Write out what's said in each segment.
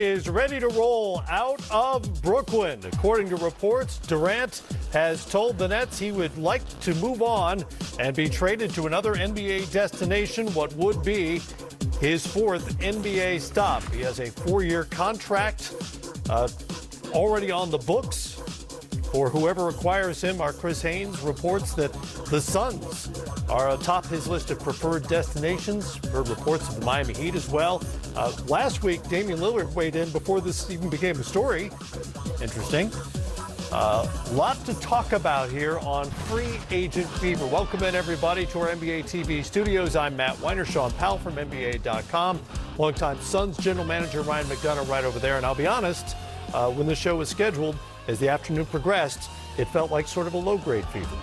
Is ready to roll out of Brooklyn. According to reports, Durant has told the Nets he would like to move on and be traded to another NBA destination, what would be his fourth NBA stop. He has a 4-year contract already on the books for whoever acquires him. Our Chris Haynes reports that the Suns are atop his list of preferred destinations. Heard reports of the Miami Heat as well. Last week, Damian Lillard weighed in before this even became a story. Interesting. Lot to talk about here on Free Agent Fever. Welcome in, everybody, to our NBA TV studios. I'm Matt Weiner, Sean Powell from NBA.com. Longtime Suns general manager Ryan McDonough right over there. And I'll be honest, when the show was scheduled, as the afternoon progressed, it felt like sort of a low-grade fever.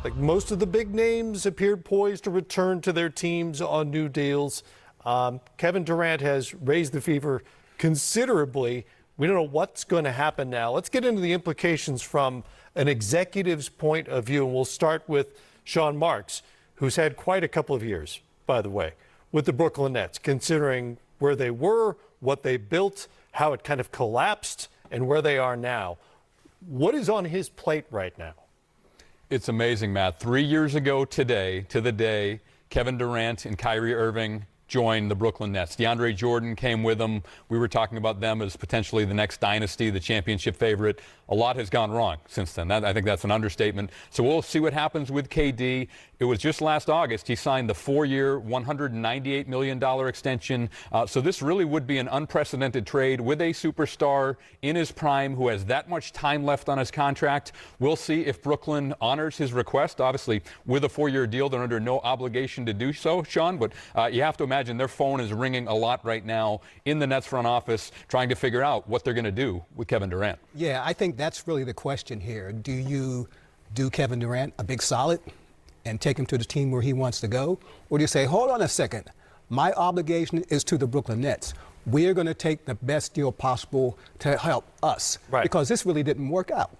Like most of the big names appeared poised to return to their teams on new deals. Kevin Durant has raised the fever considerably. We don't know what's going to happen now. Let's get into the implications from an executive's point of view, and we'll start with Sean Marks, who's had quite a couple of years, by the way, with the Brooklyn Nets, considering where they were, what they built, how it kind of collapsed, and where they are now. What is on his plate right now? It's amazing, Matt. 3 years ago today, to the day, Kevin Durant and Kyrie Irving joined the Brooklyn Nets. DeAndre Jordan came with them. We were talking about them as potentially the next dynasty, the championship favorite. A lot has gone wrong since then. I think that's an understatement. So we'll see what happens with KD. It was just last August he signed the 4-year, $198 million extension. So this really would be an unprecedented trade with a superstar in his prime who has that much time left on his contract. We'll see if Brooklyn honors his request. Obviously, with a 4-year deal, they're under no obligation to do so, Sean. But you have to imagine their phone is ringing a lot right now in the Nets front office trying to figure out what they're going to do with Kevin Durant. Yeah, I think that's really the question here. Do you do Kevin Durant a big solid and take him to the team where he wants to go? Or do you say, hold on a second, my obligation is to the Brooklyn Nets. We're going to take the best deal possible to help us. Right. Because this really didn't work out.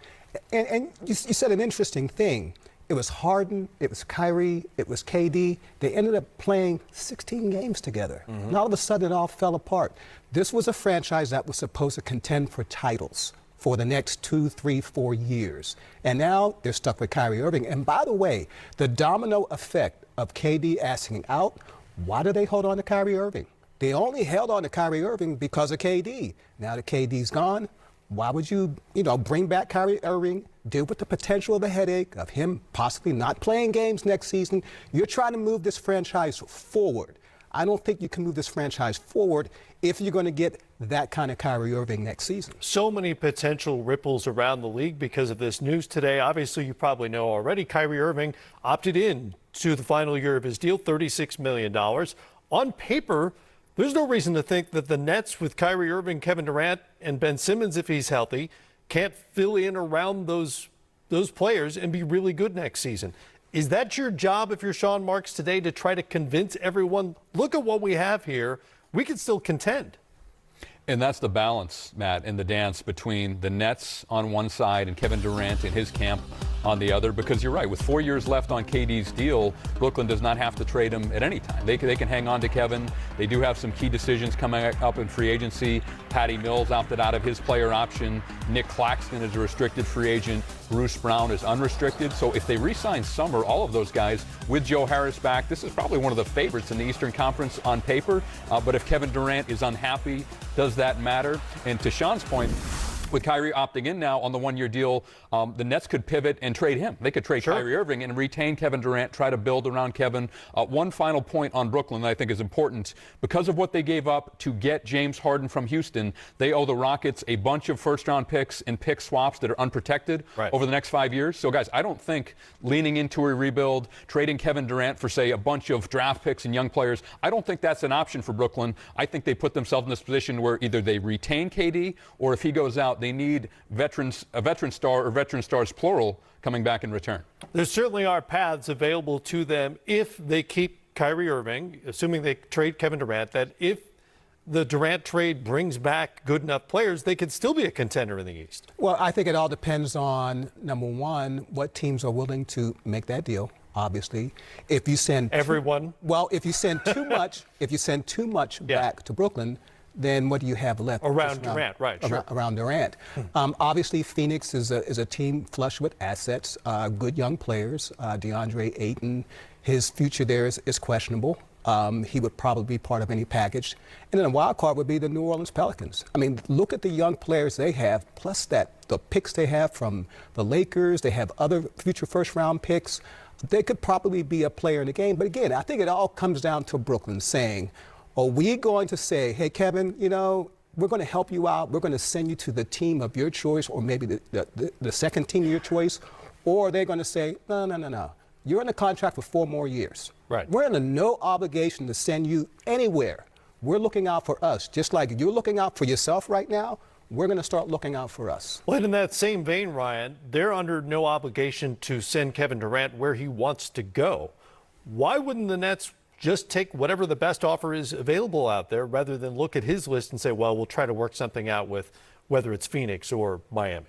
And you said an interesting thing. It was Harden, it was Kyrie, it was KD. They ended up playing 16 games together. And all of a sudden it all fell apart. This was a franchise that was supposed to contend for titles for the next 2, 3, 4 years. And now they're stuck with Kyrie Irving. And by the way, the domino effect of KD asking out, why do they hold on to Kyrie Irving? They only held on to Kyrie Irving because of KD. Now that KD's gone, why would you bring back Kyrie Irving, deal with the potential of the headache of him possibly not playing games next season? You're trying to move this franchise forward. I don't think you can move this franchise forward if you're going to get that kind of Kyrie Irving next season. So many potential ripples around the league because of this news today. Obviously, you probably know already, Kyrie Irving opted in to the final year of his deal, $36 million. On paper, there's no reason to think that the Nets with Kyrie Irving, Kevin Durant, and Ben Simmons, if he's healthy, can't fill in around those players and be really good next season. Is that your job if you're Sean Marks today, to try to convince everyone, look at what we have here, we can still contend? And that's the balance, Matt, in the dance between the Nets on one side and Kevin Durant and his camp on the other, because you're right, with 4 years left on KD's deal, Brooklyn does not have to trade him at any time. They can hang on to Kevin. They do have some key decisions coming up in free agency. Patty Mills opted out of his player option. Nick Claxton is a restricted free agent. Bruce Brown is unrestricted. So if they re-sign Summer, all of those guys, with Joe Harris back, this is probably one of the favorites in the Eastern Conference on paper. But if Kevin Durant is unhappy, does that matter? And to Sean's point, with Kyrie opting in now on the 1-year deal, the Nets could pivot and trade him. They could trade Kyrie Irving and retain Kevin Durant, try to build around Kevin. One final point on Brooklyn that I think is important. Because of what they gave up to get James Harden from Houston, they owe the Rockets a bunch of first-round picks and pick swaps that are unprotected over the next 5 years. So, guys, I don't think leaning into a rebuild, trading Kevin Durant for, say, a bunch of draft picks and young players, I don't think that's an option for Brooklyn. I think they put themselves in this position where either they retain KD, or if he goes out, they need a veteran star, or veteran stars plural, coming back in return. There certainly are paths available to them if they keep Kyrie Irving, assuming they trade Kevin Durant, that if the Durant trade brings back good enough players, they could still be a contender in the East. Well, I think it all depends on, number one, what teams are willing to make that deal. Obviously, if you send everyone, if you send too much, back to Brooklyn, then what do you have left? Around Durant, right, sure. Around Durant. Obviously, Phoenix is a team flush with assets, good young players. DeAndre Ayton, his future there is questionable. He would probably be part of any package. And then a wild card would be the New Orleans Pelicans. I mean, look at the young players they have, plus the picks they have from the Lakers. They have other future first-round picks. They could probably be a player in the game. But again, I think it all comes down to Brooklyn saying, are we going to say, hey, Kevin, we're going to help you out. We're going to send you to the team of your choice, or maybe the second team of your choice. Or they're going to say, no. You're in a contract for 4 more years. Right. We're under no obligation to send you anywhere. We're looking out for us. Just like you're looking out for yourself right now, we're going to start looking out for us. Well, and in that same vein, Ryan, they're under no obligation to send Kevin Durant where he wants to go. Why wouldn't the Nets just take whatever the best offer is available out there rather than look at his list and say, well, we'll try to work something out with whether it's Phoenix or Miami?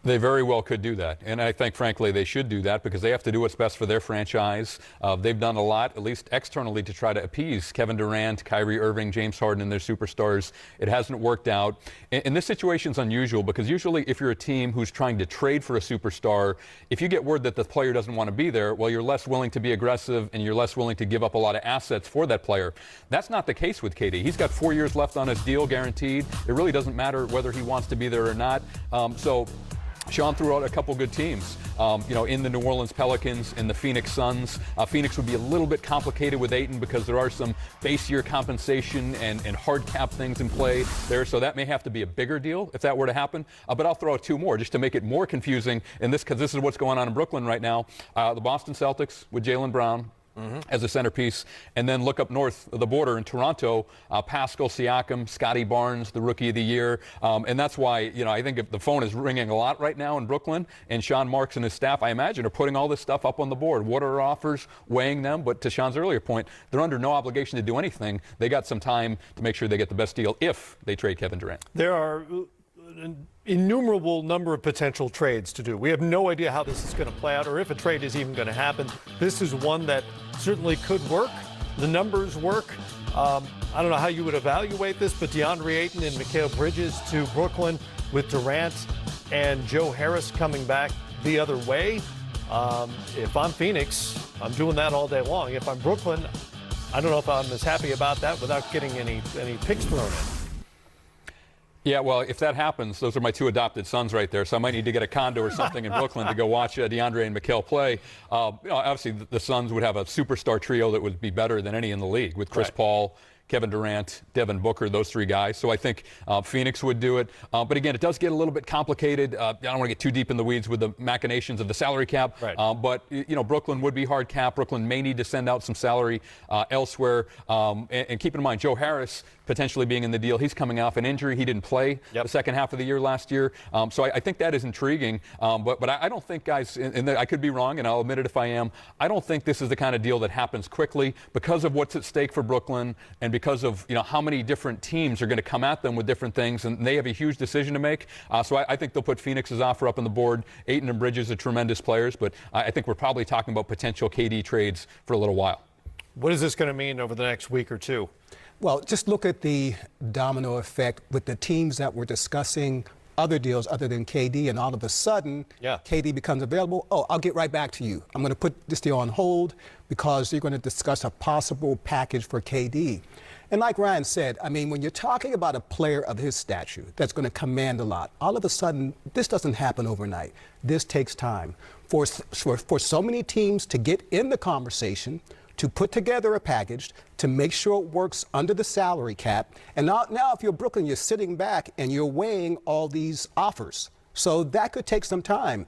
They very well could do that. And I think, frankly, they should do that because they have to do what's best for their franchise. They've done a lot, at least externally, to try to appease Kevin Durant, Kyrie Irving, James Harden, and their superstars. It hasn't worked out. And this situation's unusual because usually if you're a team who's trying to trade for a superstar, if you get word that the player doesn't want to be there, well, you're less willing to be aggressive and you're less willing to give up a lot of assets for that player. That's not the case with KD. He's got 4 years left on his deal, guaranteed. It really doesn't matter whether he wants to be there or not. Sean threw out a couple good teams, in the New Orleans Pelicans and the Phoenix Suns. Phoenix would be a little bit complicated with Ayton because there are some base year compensation and hard cap things in play there. So that may have to be a bigger deal if that were to happen. But I'll throw out 2 more just to make it more confusing because this is what's going on in Brooklyn right now. The Boston Celtics with Jaylen Brown as a centerpiece, and then look up north of the border in Toronto, Pascal Siakam, Scotty Barnes, the Rookie of the Year, and that's why I think if the phone is ringing a lot right now in Brooklyn, and Sean Marks and his staff, I imagine, are putting all this stuff up on the board. What are offers, weighing them? But to Sean's earlier point, they're under no obligation to do anything. They got some time to make sure they get the best deal if they trade Kevin Durant. There are an innumerable number of potential trades to do. We have no idea how this is going to play out or if a trade is even going to happen. This is one that certainly could work. The numbers work. I don't know how you would evaluate this, but DeAndre Ayton and Mikal Bridges to Brooklyn with Durant and Joe Harris coming back the other way. If I'm Phoenix, I'm doing that all day long. If I'm Brooklyn, I don't know if I'm as happy about that without getting any picks thrown in. Yeah, well, if that happens, those are my 2 adopted sons right there, so I might need to get a condo or something in Brooklyn to go watch DeAndre and Mikal play. Obviously, the Suns would have a superstar trio that would be better than any in the league with Chris Paul, Kevin Durant, Devin Booker, those 3 guys. So I think Phoenix would do it. But again, it does get a little bit complicated. I don't want to get too deep in the weeds with the machinations of the salary cap. Right. But Brooklyn would be hard cap. Brooklyn may need to send out some salary elsewhere. And keep in mind, Joe Harris potentially being in the deal. He's coming off an injury. He didn't play the second half of the year last year. So I think that is intriguing. But I don't think, guys, and I could be wrong, and I'll admit it if I am, I don't think this is the kind of deal that happens quickly because of what's at stake for Brooklyn and because of how many different teams are going to come at them with different things, and they have a huge decision to make. So I think they'll put Phoenix's offer up on the board. Ayton and Bridges are tremendous players, but I think we're probably talking about potential KD trades for a little while. What is this going to mean over the next week or 2? Well, just look at the domino effect with the teams that were discussing other deals other than KD, and all of a sudden, KD becomes available. Oh, I'll get right back to you. I'm going to put this deal on hold because you're going to discuss a possible package for KD. And like Ryan said, I mean, when you're talking about a player of his stature that's going to command a lot, all of a sudden, this doesn't happen overnight. This takes time. For so many teams to get in the conversation, to put together a package, to make sure it works under the salary cap. And now if you're Brooklyn, you're sitting back and you're weighing all these offers. So that could take some time.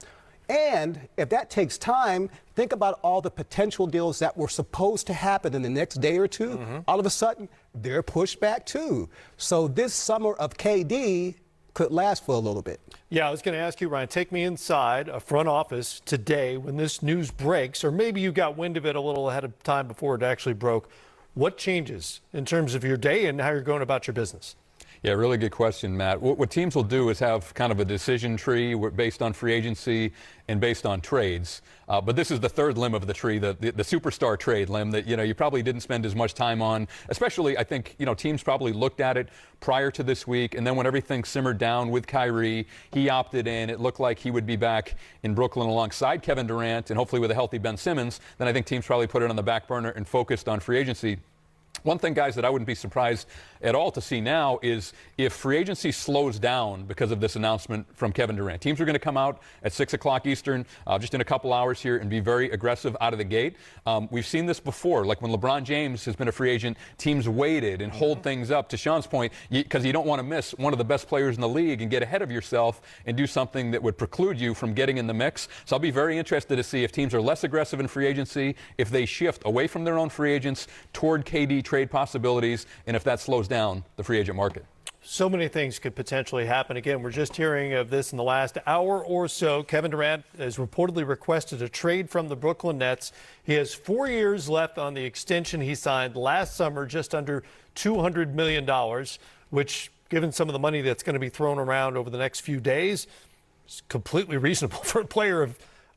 And if that takes time, think about all the potential deals that were supposed to happen in the next day or 2. All of a sudden, they're pushed back too. So this summer of KD could last for a little bit. Yeah, I was going to ask you, Ryan, take me inside a front office today when this news breaks, or maybe you got wind of it a little ahead of time before it actually broke. What changes in terms of your day and how you're going about your business? Yeah, really good question, Matt. What teams will do is have kind of a decision tree based on free agency and based on trades. But this is the third limb of the tree, the superstar trade limb that, you probably didn't spend as much time on. Especially, I think, teams probably looked at it prior to this week. And then when everything simmered down with Kyrie, he opted in. It looked like he would be back in Brooklyn alongside Kevin Durant and hopefully with a healthy Ben Simmons. Then I think teams probably put it on the back burner and focused on free agency. One thing, guys, that I wouldn't be surprised at all to see now is if free agency slows down because of this announcement from Kevin Durant. Teams are going to come out at 6 o'clock Eastern, just in a couple hours here, and be very aggressive out of the gate. We've seen this before, like when LeBron James has been a free agent, teams waited and hold things up, to Sean's point, because you don't want to miss one of the best players in the league and get ahead of yourself and do something that would preclude you from getting in the mix. So I'll be very interested to see if teams are less aggressive in free agency, if they shift away from their own free agents toward KD trade possibilities, and if that slows down the free agent market. So many things could potentially happen. Again, we're just hearing of this in the last hour or so. Kevin Durant has reportedly requested a trade from the Brooklyn Nets. He has 4 years left on the extension he signed last summer, just under $200 million, which, given some of the money that's going to be thrown around over the next few days, is completely reasonable for a player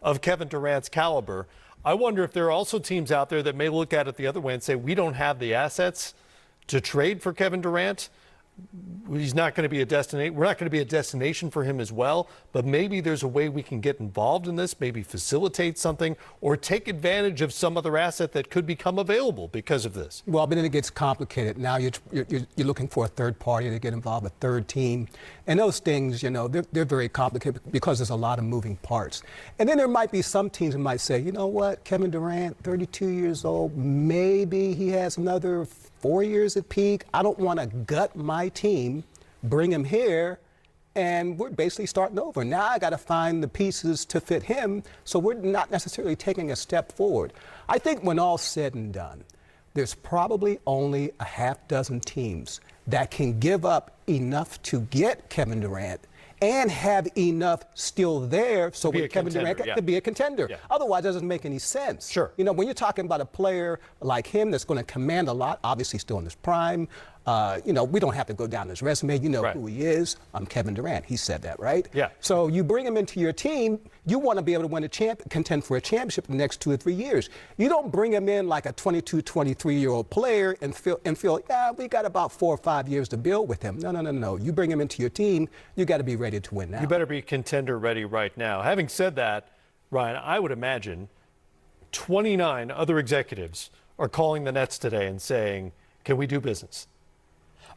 of Kevin Durant's caliber. I wonder if there are also teams out there that may look at it the other way and say, we don't have the assets to trade for Kevin Durant. He's not going to be a destination. We're not going to be a destination for him as well, but maybe there's a way we can get involved in this, maybe facilitate something or take advantage of some other asset that could become available because of this. Well, but then it gets complicated. Now you're looking for a third party to get involved, a third team. And those things, they're very complicated because there's a lot of moving parts. And then there might be some teams that might say, you know what, Kevin Durant, 32 years old, maybe he has another 4 years at peak. I don't want to gut my team, bring him here, and we're basically starting over. Now I got to find the pieces to fit him, so we're not necessarily taking a step forward. I think when all's said and done, there's probably only a half dozen teams that can give up enough to get Kevin Durant and have enough still there so with Kevin Durant to be a contender. Yeah. Otherwise, it doesn't make any sense. Sure. When you're talking about a player like him that's going to command a lot, obviously still in his prime, we don't have to go down his resume. You know right. who he is. I'm Kevin Durant. He said that, right? Yeah. So you bring him into your team. You want to be able to win contend for a championship in the next 2 or 3 years. You don't bring him in like a 22, 23-year-old player and feel, yeah, we got about 4 or 5 years to build with him. No. You bring him into your team. You got to be ready to win now. You better be contender ready right now. Having said that, Ryan, I would imagine 29 other executives are calling the Nets today and saying, can we do business?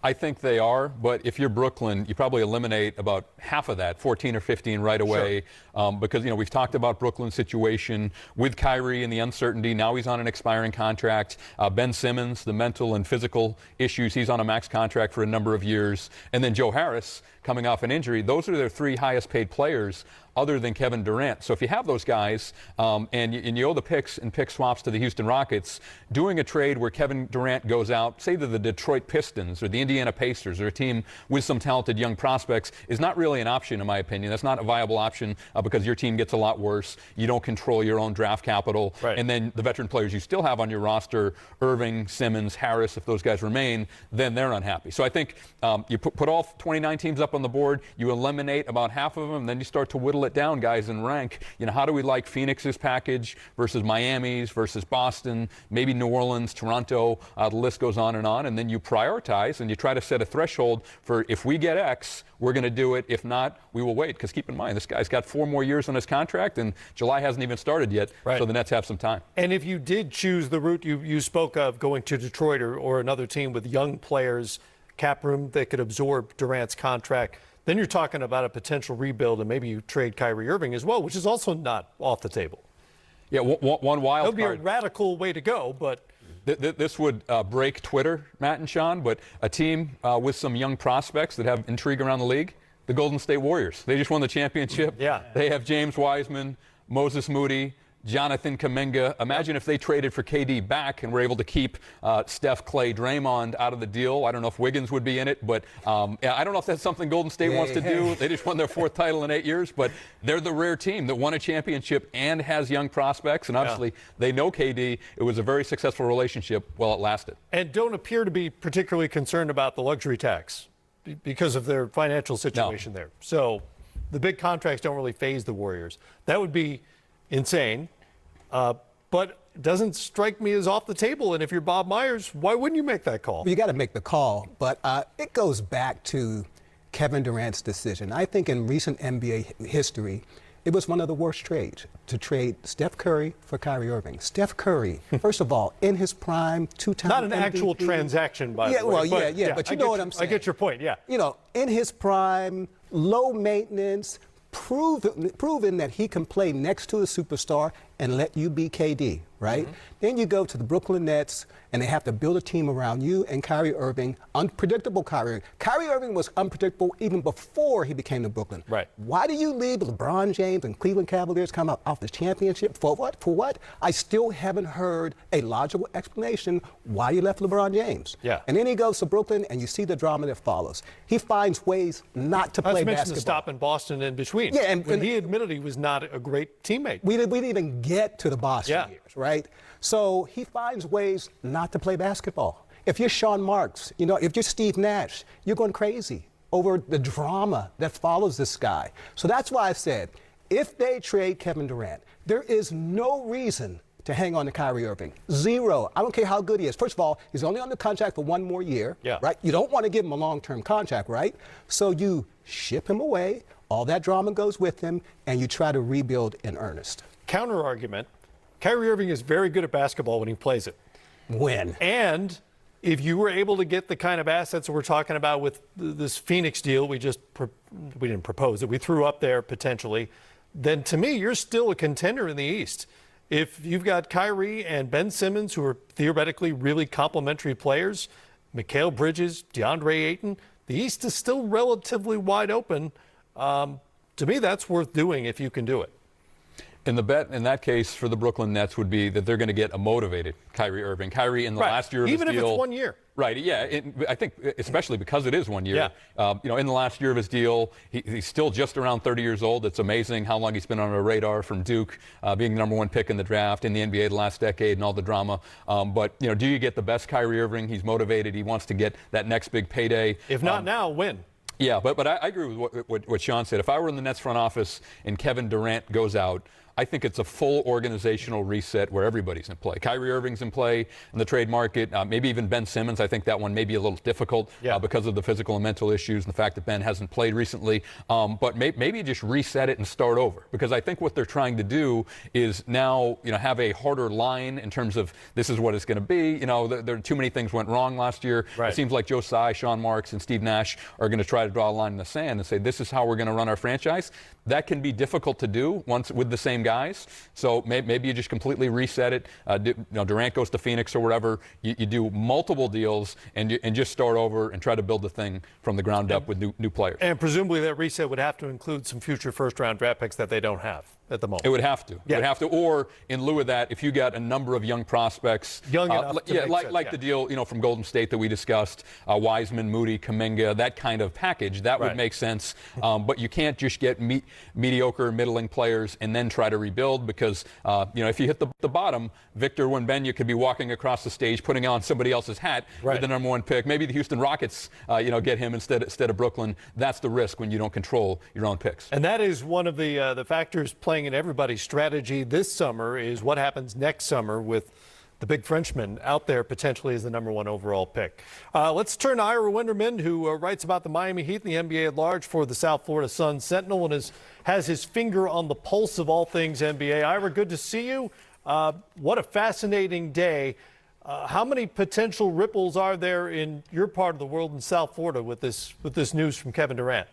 I think they are, but if you're Brooklyn, you probably eliminate about half of that, 14 or 15 right away, sure. Because, we've talked about Brooklyn's situation with Kyrie and the uncertainty. Now he's on an expiring contract. Ben Simmons, the mental and physical issues, he's on a max contract for a number of years. And then Joe Harris coming off an injury. Those are their 3 highest paid players other than Kevin Durant. So if you have those guys and you owe the picks and pick swaps to the Houston Rockets, doing a trade where Kevin Durant goes out, say to the Detroit Pistons or the Indiana Pacers or a team with some talented young prospects, is not really an option in my opinion. That's not a viable option because your team gets a lot worse. You don't control your own draft capital. Right. And then the veteran players you still have on your roster, Irving, Simmons, Harris, if those guys remain, then they're unhappy. So I think you put all 29 teams up on the board, you eliminate about half of them, and then you start to whittle it down, guys, and rank. How do we like Phoenix's package versus Miami's versus Boston, maybe New Orleans, Toronto, the list goes on, and then you prioritize and you try to set a threshold for if we get X, we're going to do it. If not, we will wait. Because keep in mind, this guy's got 4 more years on his contract, and July hasn't even started yet, right. So the Nets have some time. And if you did choose the route you spoke of, going to Detroit or another team with young players, cap room that could absorb Durant's contract, then you're talking about a potential rebuild, and maybe you trade Kyrie Irving as well, which is also not off the table. Yeah, one wild That would be card. a radical way to go, but This would break Twitter, Matt and Sean, but a team with some young prospects that have intrigue around the league, the Golden State Warriors. They just won the championship. Yeah. They have James Wiseman, Moses Moody, Jonathan Kuminga. Imagine if they traded for KD back and were able to keep Steph, Clay, Draymond out of the deal. I don't know if Wiggins would be in it, but I don't know if that's something Golden State wants to do. They just won their 4th title in 8 years, but they're the rare team that won a championship and has young prospects, and obviously they know KD. It was a very successful relationship while it lasted. And don't appear to be particularly concerned about the luxury tax because of their financial situation there. So the big contracts don't really faze the Warriors. That would be insane, but it doesn't strike me as off the table. And if you're Bob Myers, why wouldn't you make that call? Well, you got to make the call, but it goes back to Kevin Durant's decision. I think in recent NBA history, it was one of the worst trades to trade Steph Curry for Kyrie Irving. Steph Curry, first of all, in his prime, two-time Not an MVP. actual transaction, by the way. Well, but you know what I'm saying. I get your point, yeah. You know, in his prime, low maintenance, proven that he can play next to a superstar and let you be KD, right? Then you go to the Brooklyn Nets, and they have to build a team around you and Kyrie Irving, unpredictable Kyrie. Kyrie Irving was unpredictable even before he became the Brooklyn. Right. Why do you leave LeBron James and Cleveland Cavaliers come out off the championship? For what? For what? I still haven't heard a logical explanation why you left LeBron James. Yeah. And then he goes to Brooklyn, and you see the drama that follows. He finds ways not to play Let's mention basketball. the stop in Boston in between. Yeah, and he admitted he was not a great teammate. We didn't even get to the Boston years, right? So he finds ways not to play basketball. If you're Sean Marks, you know, if you're Steve Nash, you're going crazy over the drama that follows this guy. So that's why I said, if they trade Kevin Durant, there is no reason to hang on to Kyrie Irving. Zero. I don't care how good he is. First of all, he's only on the contract for one more year, right? You don't want to give him a long-term contract, right? So you ship him away, all that drama goes with him, and you try to rebuild in earnest. Counter argument, Kyrie Irving is very good at basketball when he plays it. When? And if you were able to get the kind of assets that we're talking about with this Phoenix deal, we didn't propose it, we threw up there potentially, then to me, you're still a contender in the East. If you've got Kyrie and Ben Simmons, who are theoretically really complementary players, Mikal Bridges, DeAndre Ayton, the East is still relatively wide open. To me, that's worth doing if you can do it. And the bet in that case for the Brooklyn Nets would be that they're going to get a motivated Kyrie Irving. Kyrie in the last year of his deal. Even if it's 1 year. Right, yeah. I think especially because it is 1 year. Yeah. You know, in the last year of his deal, he's still just around 30 years old. It's amazing how long he's been on our radar from Duke, being the #1 pick in the draft, in the NBA the last decade and all the drama. But, you know, do you get the best Kyrie Irving? He's motivated. He wants to get that next big payday. If not now, when? Yeah, but I agree with what Sean said. If I were in the Nets front office and Kevin Durant goes out, I think it's a full organizational reset where everybody's in play. Kyrie Irving's in play in the trade market, maybe even Ben Simmons. I think that one may be a little difficult because of the physical and mental issues and the fact that Ben hasn't played recently. But maybe just reset it and start over, because I think what they're trying to do is now, you know, have a harder line in terms of this is what it's going to be. You know, there too many things went wrong last year. Right. It seems like Joe Tsai, Sean Marks, and Steve Nash are going to try to draw a line in the sand and say this is how we're going to run our franchise. That can be difficult to do once with the same guys. So maybe you just completely reset it. You know, Durant goes to Phoenix or whatever. You do multiple deals and just start over and try to build the thing from the ground up with new players. And presumably that reset would have to include some future first-round draft picks that they don't have at the moment. It would have to. Yeah. It would have to. Or in lieu of that, if you got a number of young prospects, like the deal, you know, from Golden State that we discussed, Wiseman, Moody, Kuminga, that kind of package, that would make sense. But you can't just get mediocre, middling players and then try to rebuild, because you know, if you hit the bottom, Victor Wembanyama could be walking across the stage putting on somebody else's hat with the #1 pick. Maybe the Houston Rockets, you know, get him instead of Brooklyn. That's the risk when you don't control your own picks. And that is one of the factors playing in everybody's strategy this summer, is what happens next summer with the big Frenchman out there potentially as the #1 overall pick. Let's turn to Ira Winderman, who writes about the Miami Heat and the NBA at large for the South Florida Sun Sentinel, and has his finger on the pulse of all things NBA. Ira, good to see you. What a fascinating day. How many potential ripples are there in your part of the world in South Florida with this news from Kevin Durant?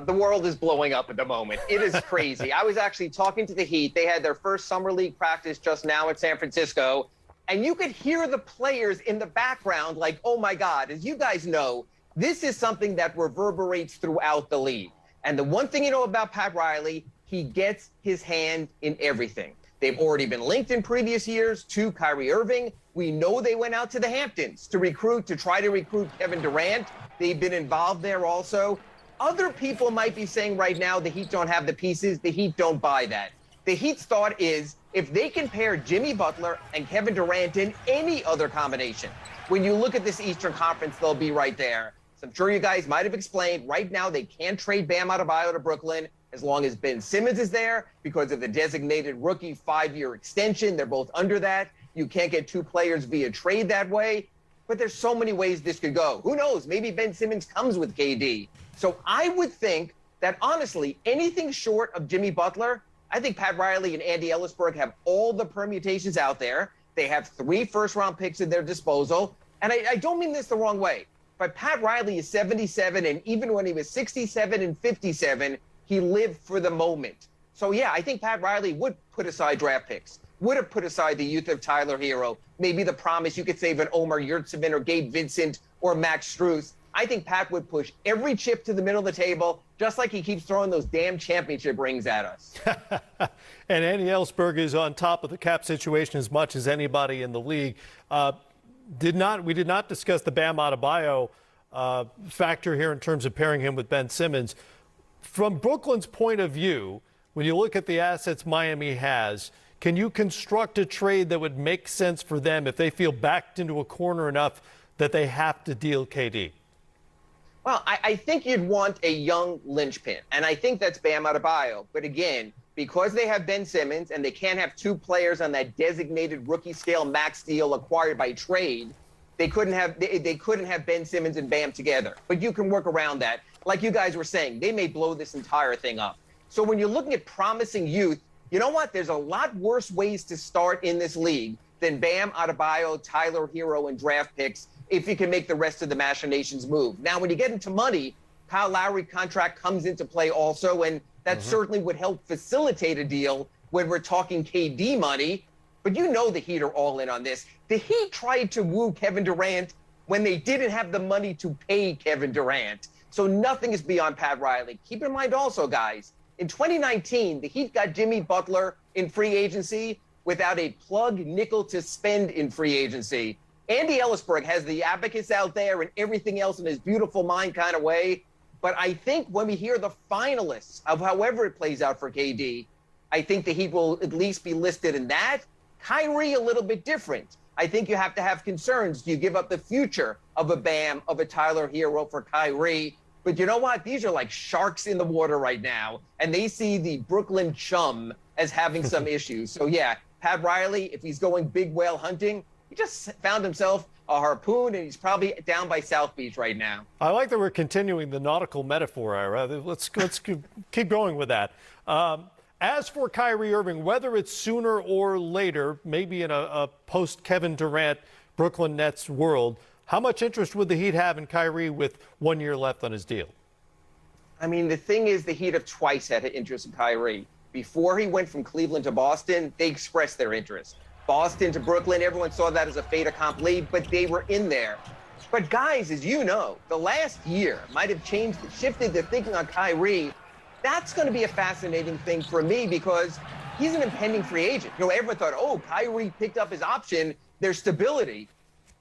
The world is blowing up at the moment. It is crazy. I was actually talking to the Heat. They had their first summer league practice just now at San Francisco, and you could hear the players in the background like, oh my God. As you guys know, this is something that reverberates throughout the league. And the one thing you know about Pat Riley, he gets his hand in everything. They've already been linked in previous years to Kyrie Irving. We know they went out to the Hamptons to try to recruit Kevin Durant. They've been involved there also. Other people might be saying right now the Heat don't have the pieces. The Heat don't buy that. The Heat's thought is if they can pair Jimmy Butler and Kevin Durant in any other combination, when you look at this Eastern Conference, they'll be right there. So I'm sure you guys might have explained. Right now, they can't trade Bam Adebayo to Brooklyn as long as Ben Simmons is there because of the designated rookie 5-year extension. They're both under that. You can't get two players via trade that way. But there's so many ways this could go. Who knows? Maybe Ben Simmons comes with KD. So I would think that, honestly, anything short of Jimmy Butler, I think Pat Riley and Andy Ellisberg have all the permutations out there. They have 3 first-round picks at their disposal. And I don't mean this the wrong way, but Pat Riley is 77, and even when he was 67 and 57, he lived for the moment. So, yeah, I think Pat Riley would put aside draft picks, would have put aside the youth of Tyler Hero, maybe the promise you could save an Omer Yurtseven or Gabe Vincent or Max Strus. I think Pat would push every chip to the middle of the table, just like he keeps throwing those damn championship rings at us. And Andy Ellsberg is on top of the cap situation as much as anybody in the league. We did not discuss the Bam Adebayo factor here in terms of pairing him with Ben Simmons. From Brooklyn's point of view, when you look at the assets Miami has, can you construct a trade that would make sense for them if they feel backed into a corner enough that they have to deal KD? Well, I think you'd want a young linchpin, and I think that's Bam Adebayo. But again, because they have Ben Simmons and they can't have two players on that designated rookie scale max deal acquired by trade, they couldn't have Ben Simmons and Bam together. But you can work around that. Like you guys were saying, they may blow this entire thing up. So when you're looking at promising youth, you know what? There's a lot worse ways to start in this league than Bam Adebayo, Tyler Hero, and draft picks if you can make the rest of the machinations move. Now, when you get into money, Kyle Lowry contract comes into play also, and that certainly would help facilitate a deal when we're talking KD money. But you know the Heat are all in on this. The Heat tried to woo Kevin Durant when they didn't have the money to pay Kevin Durant. So nothing is beyond Pat Riley. Keep in mind also, guys, in 2019, the Heat got Jimmy Butler in free agency without a plug nickel to spend in free agency. Andy Ellisberg has the abacus out there and everything else in his beautiful mind kind of way. But I think when we hear the finalists of however it plays out for KD, I think the Heat will at least be listed in that. Kyrie, a little bit different. I think you have to have concerns. Do you give up the future of a Bam, of a Tyler Hero for Kyrie? But you know what? These are like sharks in the water right now, and they see the Brooklyn chum as having some issues. So, yeah, Pat Riley, if he's going big whale hunting, he just found himself a harpoon, and he's probably down by South Beach right now. I like that we're continuing the nautical metaphor, Ira. Let's keep going with that. As for Kyrie Irving, whether it's sooner or later, maybe in a post-Kevin Durant Brooklyn Nets world, how much interest would the Heat have in Kyrie with 1 year left on his deal? I mean, the thing is, the Heat have twice had an interest in Kyrie. Before he went from Cleveland to Boston, they expressed their interest. Boston to Brooklyn, everyone saw that as a fait accompli, but they were in there. But guys, as you know, the last year might have shifted the thinking on Kyrie. That's going to be a fascinating thing for me because he's an impending free agent. You know, everyone thought, oh, Kyrie picked up his option, there's stability.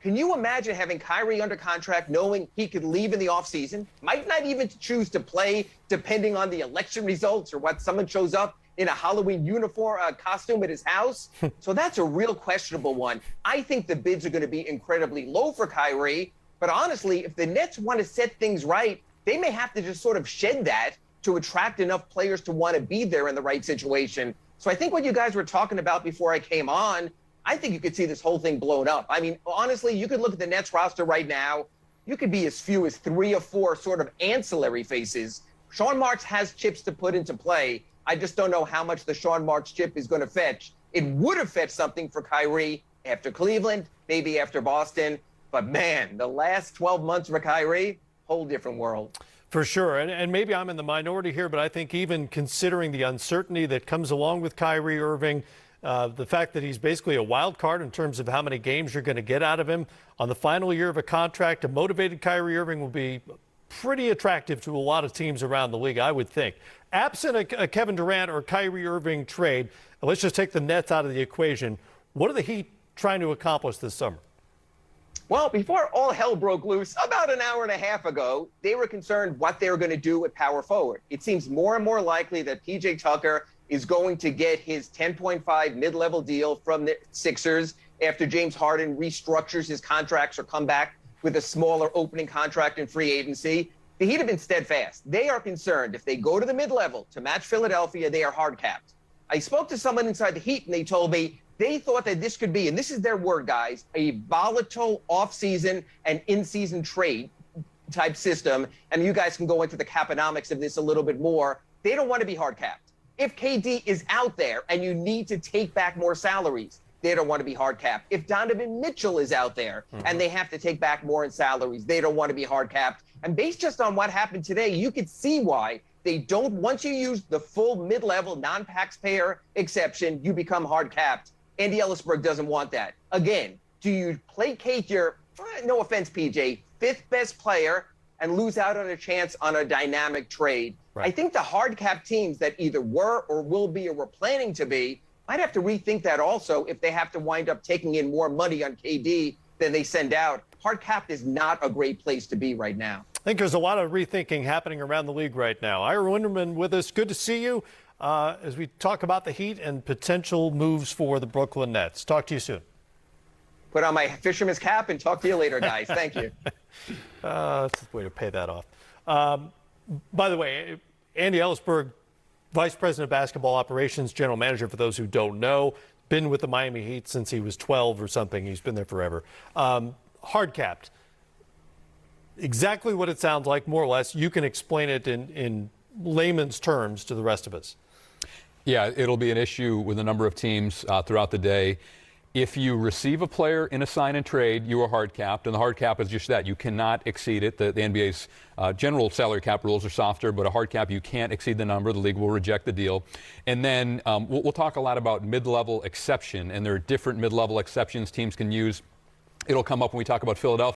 Can you imagine having Kyrie under contract knowing he could leave in the offseason, might not even choose to play depending on the election results or what someone shows up in a Halloween uniform costume at his house? So that's a real questionable one. I think the bids are going to be incredibly low for Kyrie. But honestly, if the Nets want to set things right, they may have to just sort of shed that to attract enough players to want to be there in the right situation. So I think what you guys were talking about before I came on, I think you could see this whole thing blown up. I mean, honestly, you could look at the Nets roster right now. You could be as few as 3 or 4 sort of ancillary faces. Sean Marks has chips to put into play. I just don't know how much the Sean Marks chip is going to fetch. It would have fetched something for Kyrie after Cleveland, maybe after Boston. But, man, the last 12 months for Kyrie, whole different world. For sure. And maybe I'm in the minority here, but I think even considering the uncertainty that comes along with Kyrie Irving, the fact that he's basically a wild card in terms of how many games you're going to get out of him on the final year of a contract, a motivated Kyrie Irving will be pretty attractive to a lot of teams around the league, I would think. Absent a Kevin Durant or Kyrie Irving trade, let's just take the Nets out of the equation. What are the Heat trying to accomplish this summer? Well, before all hell broke loose about an hour and a half ago, they were concerned what they were going to do with power forward. It seems more and more likely that P.J. Tucker is going to get his 10.5 mid-level deal from the Sixers after James Harden restructures his contracts or come back with a smaller opening contract in free agency. The Heat have been steadfast. They are concerned if they go to the mid-level to match Philadelphia, they are hard capped. I spoke to someone inside the Heat, and they told me they thought that this could be, and this is their word, guys, a volatile off-season and in-season trade type system. And you guys can go into the caponomics of this a little bit more. They don't want to be hard capped. If KD is out there and you need to take back more salaries, they don't want to be hard capped. If Donovan Mitchell is out there and they have to take back more in salaries, they don't want to be hard capped. And based just on what happened today, you could see why they don't. Once you use the full mid-level non-taxpayer exception, you become hard capped. Andy Ellisberg doesn't want that. Again, do you placate your, no offense, PJ, fifth best player and lose out on a chance on a dynamic trade? Right. I think the hard cap teams that either were or will be or were planning to be might have to rethink that also if they have to wind up taking in more money on KD than they send out. Hard cap is not a great place to be right now. I think there's a lot of rethinking happening around the league right now. Ira Winderman with us. Good to see you as we talk about the Heat and potential moves for the Brooklyn Nets. Talk to you soon. Put on my fisherman's cap and talk to you later, guys. Thank you. That's the way to pay that off. By the way, Andy Ellisberg, Vice President of Basketball Operations, General Manager, for those who don't know, been with the Miami Heat since he was 12 or something. He's been there forever. Hard capped. Exactly what it sounds like, more or less. You can explain it in layman's terms to the rest of us. Yeah, it'll be an issue with a number of teams throughout the day. If you receive a player in a sign and trade, you are hard capped, and the hard cap is just that. You cannot exceed it. The NBA's general salary cap rules are softer, but a hard cap, you can't exceed the number. The league will reject the deal. And then we'll talk a lot about mid-level exception, and there are different mid-level exceptions teams can use. It'll come up when we talk about Philadelphia.